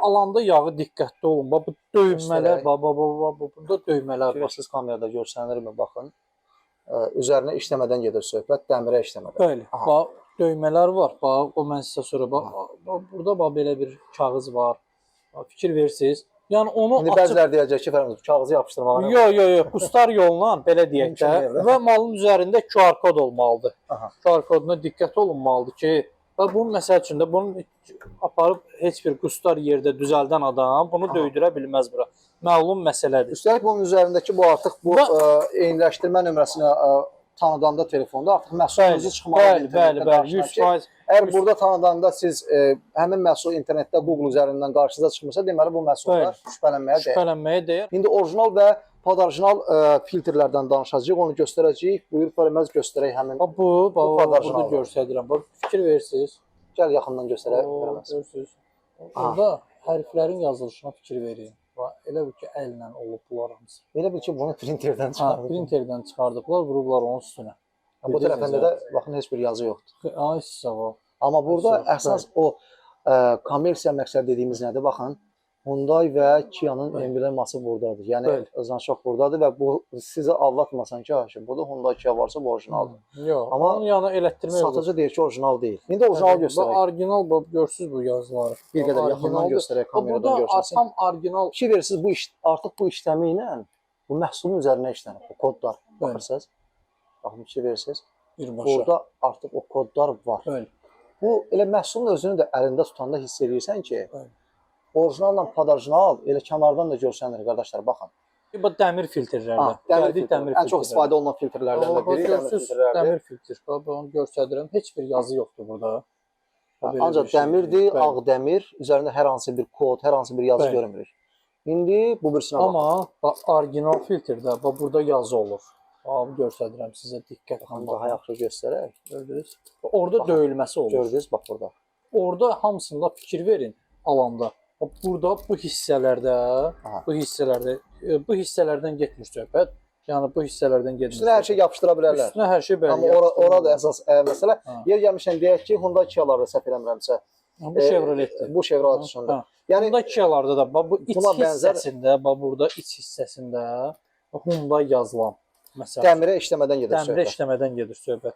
Alanda yağı diqqətli olun. Bax bu döyünmələr, burada döyünmələr var. Siz kamerada görsənirmi? Baxın. Üzərinə işləmədən gedir söhbət, dəmirə işləmədən. Bəli. Bax döyünmələr var. Bax o mən sizə sonra burada bax belə bir kağız var. Bax, fikir verirsiniz. Yəni onu İndi bəziləri deyəcək ki, fərəmdə kağızı yapışdırmağa. Yox, qustar yolla belə deyək də və malın üzərində QR kod olmalıdır. QR koduna diqqət olunmalıdır ki, və bunun məsəl üçün də bunu aparıb heç bir qustar yerdə düzəldən adam bunu döydürə bilməz bura. Məlum məsələdir. Üstəlik bunun üzərindəki bu artıq bu eyniləşdirmə nömrəsinə tanıdanda telefonda artıq məhsulunuzu çıxmalıdır. Bəli, 100%. Əgər burada tanıdanda siz həmin məhsul internetdə Google üzərindən qarşınıza çıxmırsa, deməli bu məhsullar şübhələnməyə dəyər. İndi orijinal və padarjinal filtrlərdən danışacağıq, onu göstərəcəyik. Buyur, fərəməz göstərək həmin. Bu burada göstərirəm. Bax, fikir verirsiniz. Gəl yaxından göstərək. Görürsünüz. Burada hərflərin yazılışına fikir verin. Elə bil ki, əllə olub bunlar hamısı. Elə bil ki, bunu printerdən çıxardıblar. Printerdən çıxardıblar, vurublar onun üstünə. Bu tərəfində də baxın heç bir yazı yoxdur. Ay sizə var. Amma burada əsas o kommersiya məqsəd dediyimiz nədir? Baxın, Hyundai və Kia'nın embleması buradadır. Yəni znaçok buradadır və bu sizi aldatmasan ki, Haşim, burada Hyundai Kia varsa bu orijinaldır. Yox, amma onun yanına elətdirmək olur. Satıcı deyir ki, orijinal deyil. İndi orijinal göstərək. Bu orijinal, görürsüz bu yazıları. Bir qədər yaxından göstərək, kameradan görsənsin. Tam orijinal. Fikir verirsiniz, artıq bu işləmi ilə bu məhsulun üzərinə işlənir. Bu kodlar, baxırsınız. Baxın, fikir verirsiniz. Burada artıq o kodlar var. Bu, elə məhsulun özünü də əlində tutanda hiss edirsən ki, orijinalla padarjinal elə kənardan da görsənir, qardaşlar, baxın. Bu dəmir filtrlərdə. Ən çox istifadə olunan filtrlərdən də biri dəmir filtr. Onu göstərirəm. Heç bir yazı yoxdur burada. Ancaq dəmirdir, ağ dəmir. Üzərində hər hansı bir kod, hər hansı bir yazı görmürük. İndi bu birisinə baxın. Amma orijinal filtrdə burada yazı olur. Göstərirəm sizə diqqət. Daha yaxşı göstərək. Gördünüz? Orada döyülməsi olur. Gördünüz, bax burada. Orada hamısında fikir verin alanda. Burada bu hissələrdən getmir söhbət. Yəni bu hissələrdən getmir. Üstünə hər şey yapışdıra bilərlər. Üstünə hər şey belə. Amma orada əsas məsələ. Yer gəlmişən deyək ki, Hyundai Kia'larda səhv eləmirəmsə. Bu Chevroletdir. Bu Chevrolet üstündə. Yəni Hyundai Kia'larda da bu iç hissəsində, burada iç hissəsində Hyundai yazılan. Məsələn, dəmirə işləmədən gedir söhbət. Dəmirə işləmədən gedir söhbət.